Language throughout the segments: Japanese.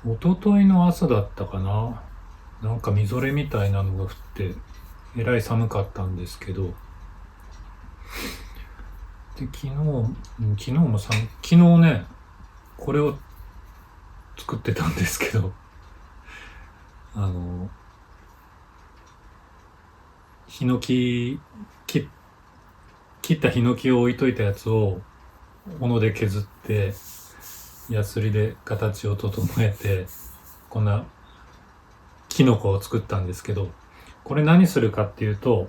一昨日の朝だったかな。なんかみぞれみたいなのが降って、えらい寒かったんですけど、で、昨日ね、これを作ってたんですけど、あの、ヒノキ、切切ったヒノキを置いといたやつを、斧で削って、ヤスリで形を整えて、こんなキノコを作ったんですけど、これ何するかっていうと、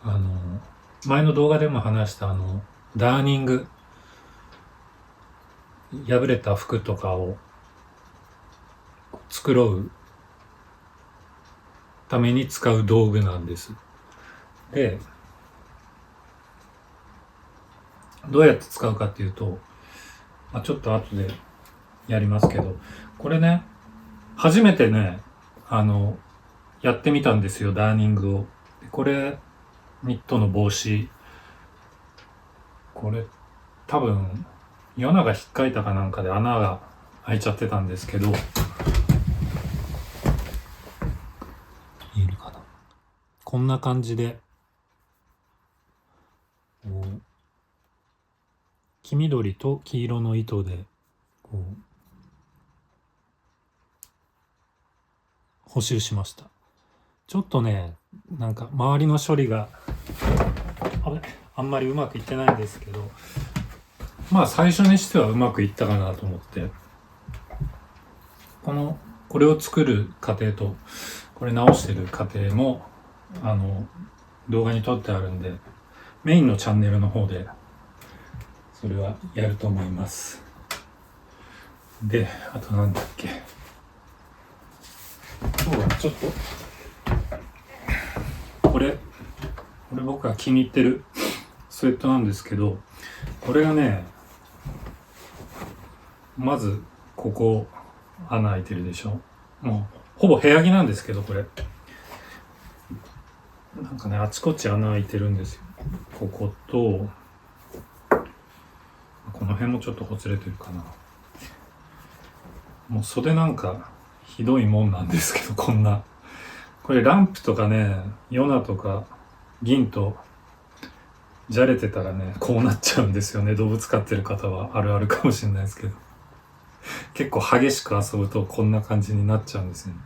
あの、前の動画でも話したダーニング、破れた服とかを繕うために使う道具なんです。で、どうやって使うかっていうと、ちょっと後でやりますけど、これね、初めてね、やってみたんですよ、ダーニングを。これ、ニットの帽子、これ、多分、ヨナが引っかいたかなんかで穴が開いちゃってたんですけど、見えるかな。こんな感じで、黄緑と黄色の糸で、補修しました。ちょっとね、なんか周りの処理があんまりうまくいってないんですけど、最初にしてはうまくいったかなと思って、これを作る過程とこれ直してる過程も動画に撮ってあるんで、メインのチャンネルの方でそれはやると思います。で、あとなんだっけ、今日はちょっとこれ僕が気に入ってるスウェットなんですけど、これがね、まずここ穴開いてるでしょ。もうほぼ部屋着なんですけど、これなんかね、あちこち穴開いてるんですよ。ここと、この辺もちょっとほつれてるかな。もう袖なんかひどいもんなんですけど、これランプとかね、ヨナとか銀とじゃれてたらね、こうなっちゃうんですよね。動物飼ってる方はあるあるかもしれないですけど、結構激しく遊ぶとこんな感じになっちゃうんですよね。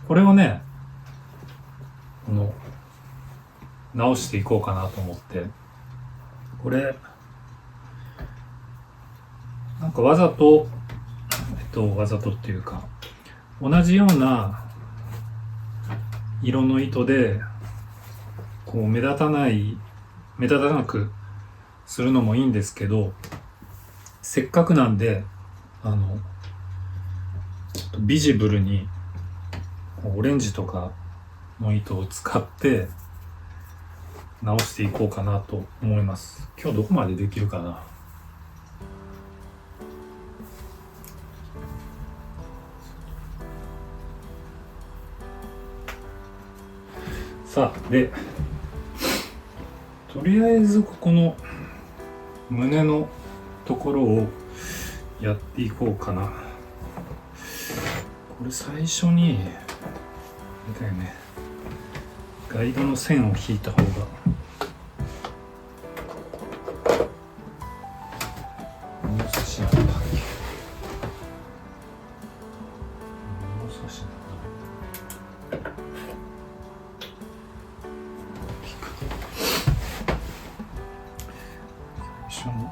これをね、直していこうかなと思って、これなんかわざとっていうか、同じような色の糸でこう目立たなくするのもいいんですけど、せっかくなんでビジブルにオレンジとかの糸を使って直していこうかなと思います。今日どこまでできるかな。さあ、で、とりあえずここの胸のところをやっていこうかな。これ最初にだよね、ガイドの線を引いた方が物差しなんだっけ、物差しなんだ、一緒に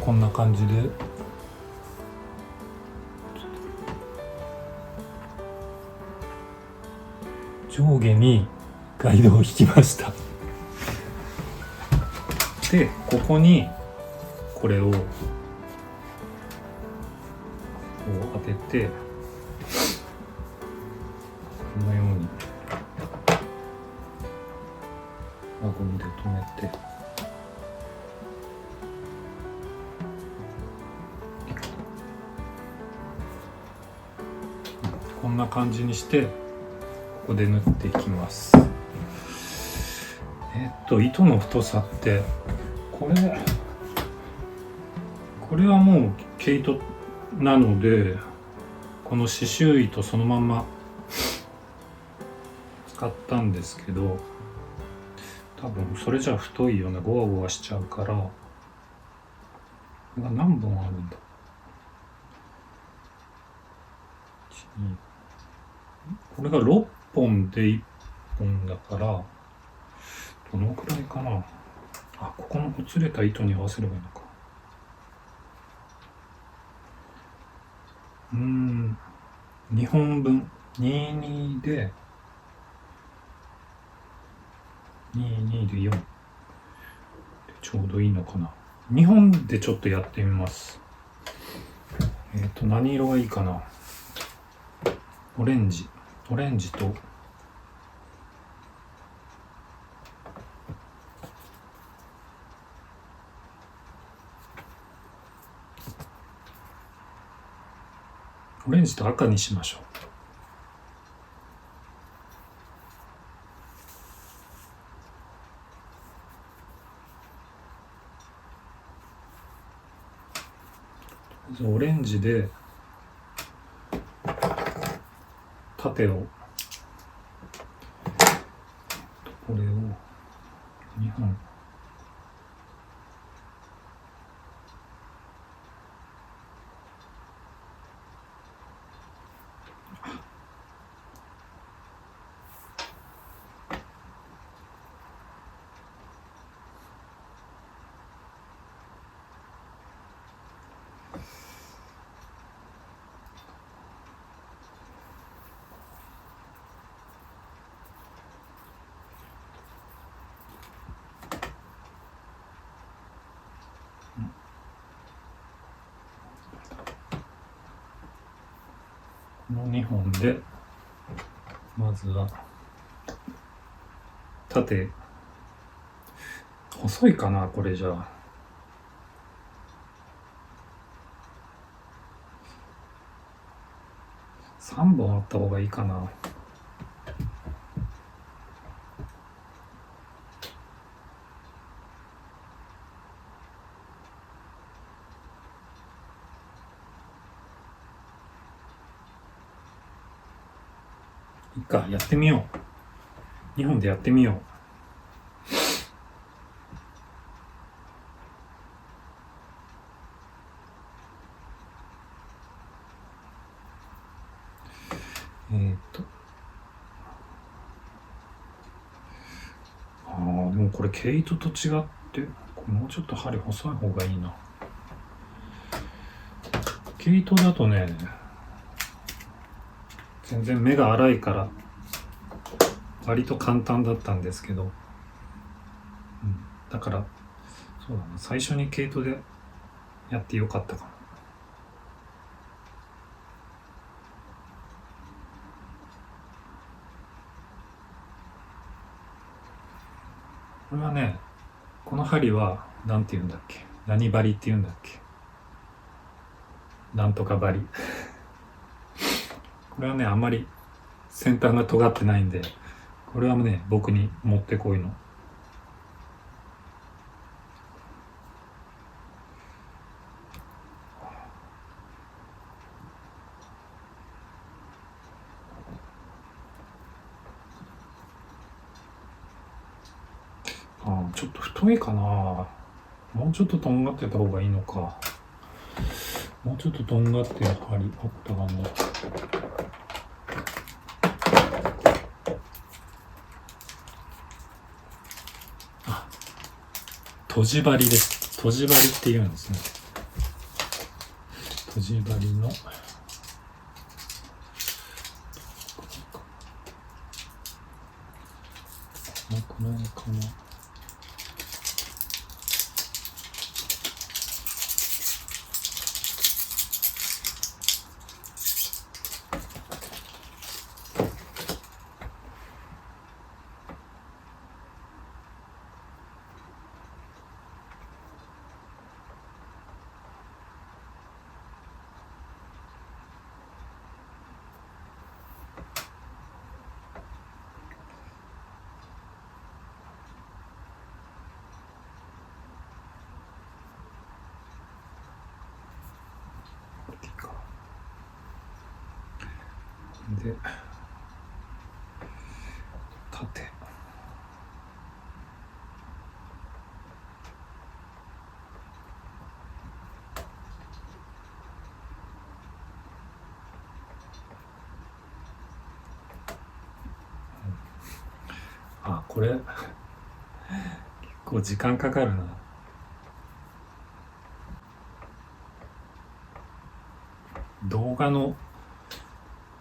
こんな感じで上下にガイドを引きました。でここにこれをこう当てて、このように輪ゴムで留めて、こんな感じにしてここで縫っていきます。糸の太さってこれはもう毛糸なので、この刺繍糸そのまんま使ったんですけど、多分それじゃ太いよね、ゴワゴワしちゃうから。これが何本あるんだ。これが6本で1本だから、どのくらいかな。あ、ここのほつれた糸に合わせればいいのか。2本分、22で22で4でちょうどいいのかな。2本でちょっとやってみます。何色がいいかな。オレンジとオレンジと赤にしましょう。オレンジで縦をこれを2本この2本でまずは縦細いかな、これじゃあ。3本あった方がいいかな。いいか、やってみよう。2本でやってみよう。でもこれ毛糸と違ってもうちょっと針細い方がいいな。毛糸だとね、全然目が粗いから割と簡単だったんですけど、だからそうだな、最初に毛糸でやってよかったかも。これはね、この針は何て言うんだっけ、何針って言うんだっけ、なんとか針これはね、あんまり先端が尖ってないんで、これはね、僕にもってこいの。ちょっと太いかな。もうちょっととんがってた方がいいのか。もうちょっととんがってる針あったかな。とじ針です。とじ針って言うんですね。とじ針のこの辺かな。で、縦。あ、これ結構時間かかるな。動画の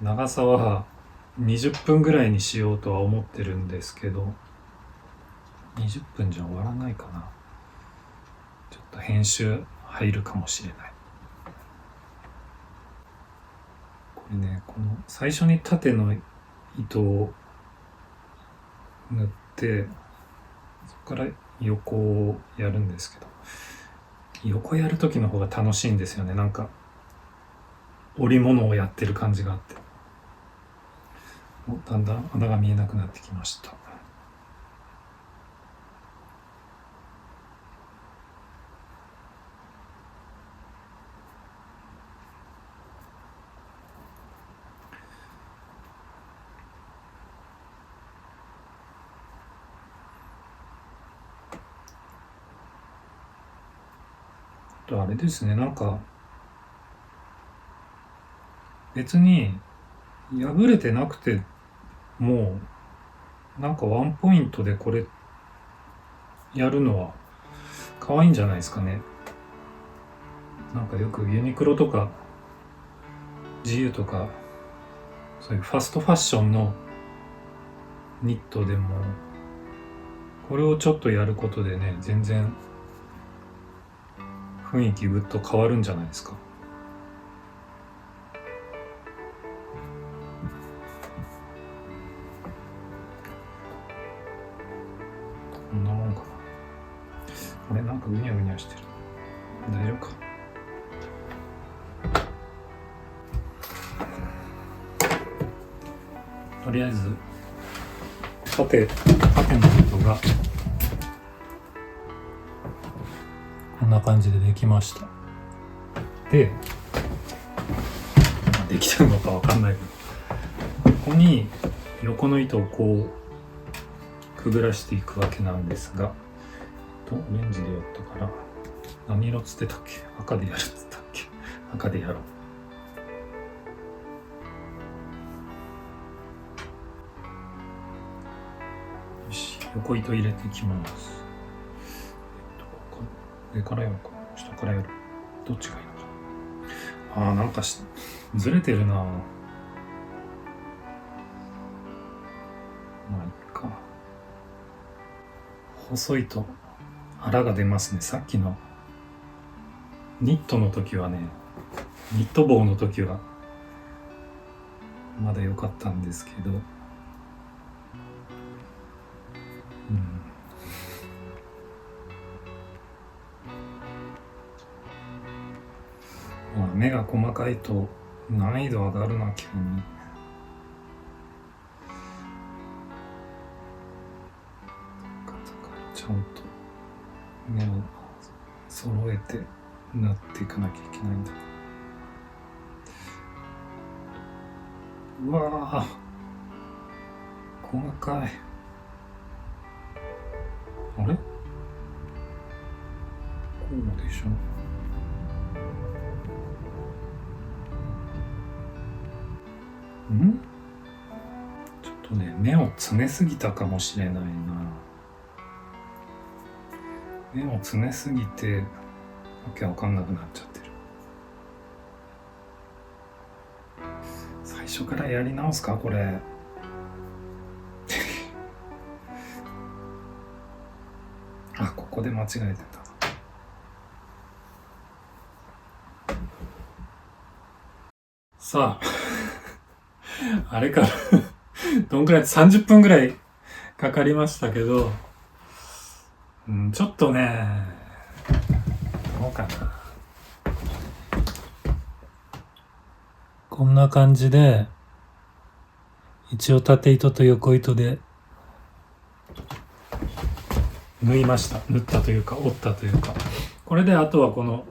長さは20分ぐらいにしようとは思ってるんですけど、20分じゃ終わらないかな。ちょっと編集入るかもしれない。これね、この最初に縦の糸を塗って、そこから横をやるんですけど、横やる時の方が楽しいんですよね。なんか織物をやってる感じがあって、だんだん穴が見えなくなってきました。あれですね、なんか別に破れてなくてもなんかワンポイントでこれやるのは可愛いんじゃないですかね。なんかよくユニクロとか GU とかそういうファストファッションのニットでもこれをちょっとやることでね、全然雰囲気ぐっと変わるんじゃないですか。こんなもんかな。これなんかぐにゃぐにゃしてる。大丈夫か。とりあえず縦の糸がこんな感じでできました。で、できてるのかわかんないけど、ここに横の糸をこうくぐらしていくわけなんですが、オレンジでやったから何色つってたっけ、赤でやるっつったっけ。赤でやろう。よし、横糸入れていきます。上からやるか下からやる、どっちがいいのかな。なんかずれてるな。まあいっか。細いと粗が出ますね。さっきのニットの時はね、ニット帽の時はまだ良かったんですけど、目が細かいと難易度上がるな、急に。ちゃんと目を揃えてなっていかなきゃいけないんだ。うわぁ、細かい。あれ？こうでしょ。ちょっとね、目を詰めすぎたかもしれないな。目を詰めすぎてわけわかんなくなっちゃってる。最初からやり直すかこれ。こで間違えてた。さああれからどんくらい30分ぐらいかかりましたけど、ちょっとねどうかな。こんな感じで一応縦糸と横糸で縫いました。縫ったというか折ったというか、これであとはこの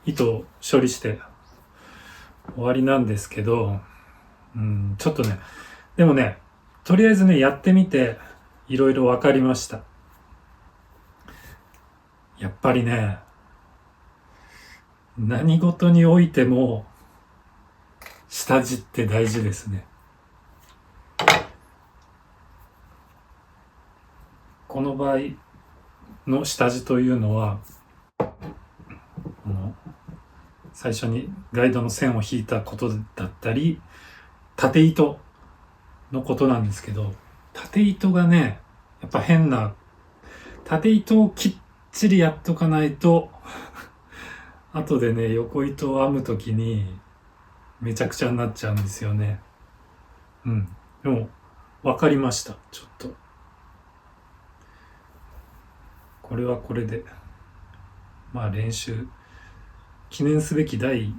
糸を処理して終わりなんですけど、ちょっとね、でもね、とりあえずねやってみていろいろ分かりました。やっぱりね、何事においても下地って大事ですね。この場合の下地というのは、最初にガイドの線を引いたことだったり、縦糸のことなんですけど、縦糸がね、やっぱ変な、縦糸をきっちりやっとかないと後でね、横糸を編むときにめちゃくちゃになっちゃうんですよね。でも分かりました。ちょっとこれはこれで練習、記念すべき第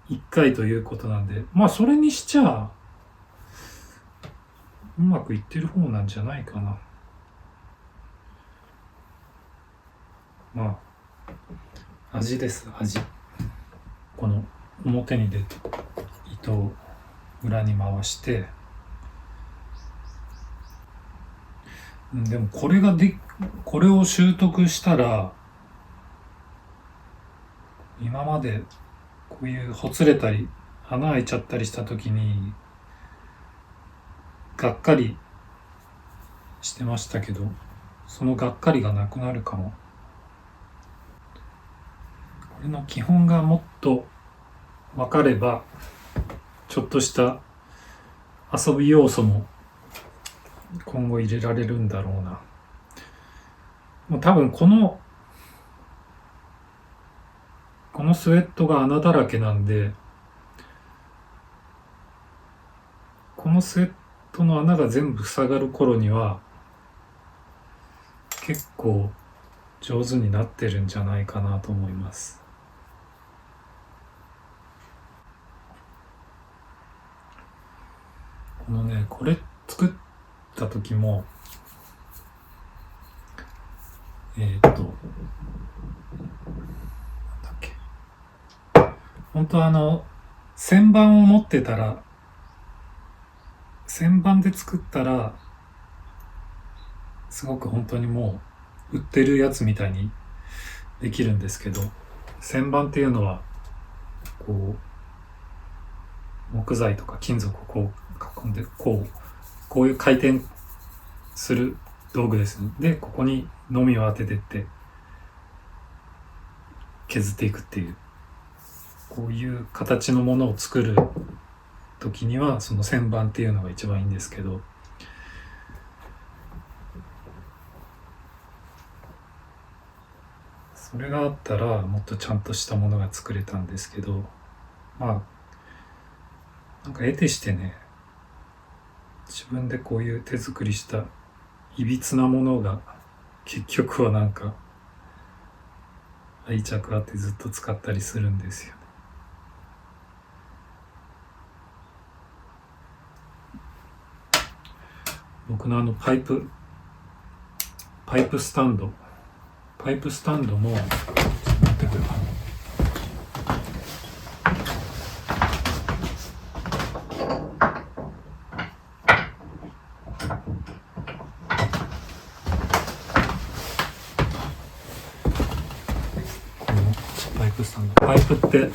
1回ということなんで、それにしちゃうまくいってる方なんじゃないかな。味です、味。この表に出て糸を裏に回して、でもこれを習得したら、今までこういうほつれたり穴開いちゃったりした時にがっかりしてましたけど、そのがっかりがなくなるかも。これの基本がもっと分かれば、ちょっとした遊び要素も今後入れられるんだろうな。もう多分このスウェットが穴だらけなんで、このスウェットの穴が全部塞がる頃には結構上手になってるんじゃないかなと思います。このね、これ作った時もなんだっけ、本当旋盤を持ってたら、旋盤で作ったらすごく本当にもう売ってるやつみたいにできるんですけど、旋盤っていうのはこう木材とか金属をこう囲んでこういう回転する道具ですね。でここにのみを当ててって削っていくっていう、こういう形のものを作る時にはその旋盤っていうのが一番いいんですけど、それがあったらもっとちゃんとしたものが作れたんですけど、なんか得てしてね、自分でこういう手作りしたいびつなものが結局はなんか愛着あってずっと使ったりするんですよね。僕のパイプスタンドも持ってくるかな。パイプって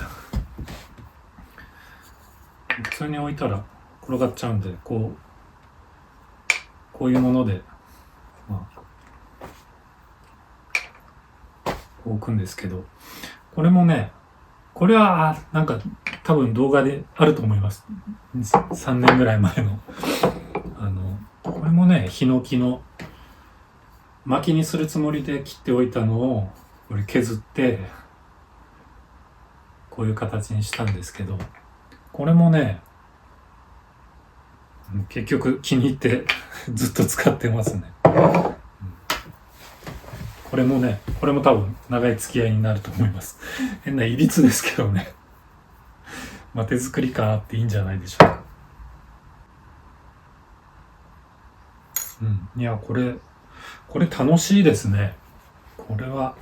普通に置いたら転がっちゃうんで、こういうもので、こう置くんですけど、これもね、これはなんか多分動画であると思います。3年ぐらい前のこれもね、ヒノキの巻きにするつもりで切っておいたのをこれ削ってこういう形にしたんですけど、これもね結局気に入ってずっと使ってますね。これもね、これも多分長い付き合いになると思います。変ないびつですけどね。まあ手作り感あっていいんじゃないでしょうか。いや、これ楽しいですね。これは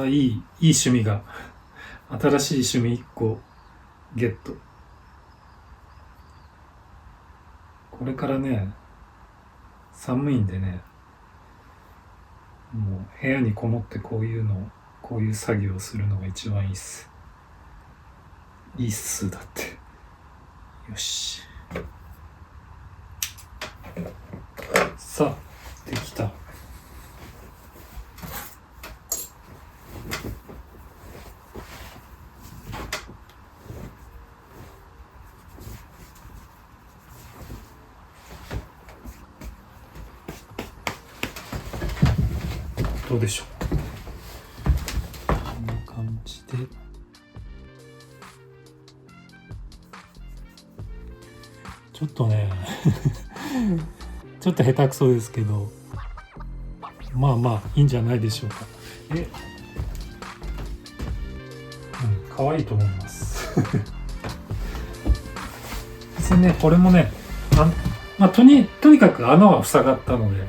いい趣味が、新しい趣味1個ゲット。これからね、寒いんでね、もう部屋にこもってこういう作業をするのが一番いいっす。いいっす、だって。よし。さあ、できた。どうでしょう。こんな感じで。ちょっとねちょっと下手くそですけど、まあまあいいんじゃないでしょうか。可愛いと思います別にね、これもね、とにかく穴は塞がったので、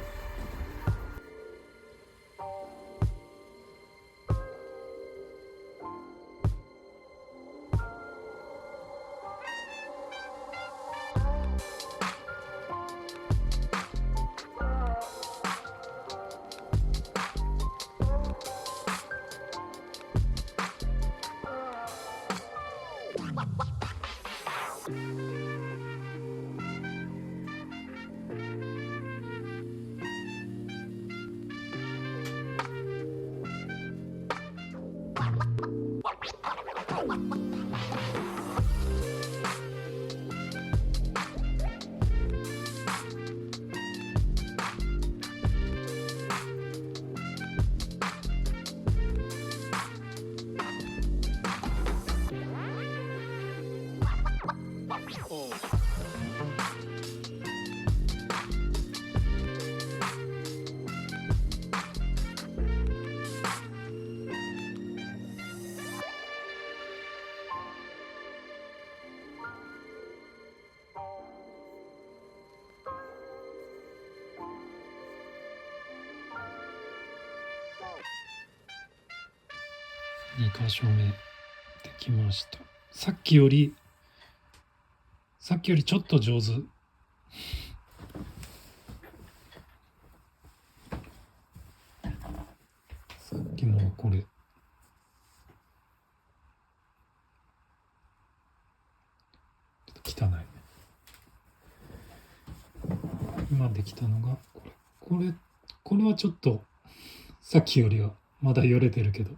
2箇所目できました。さっきよりちょっと上手。さっきのこれちょっと汚いね。今できたのがこれはちょっとさっきよりはまだよれてるけど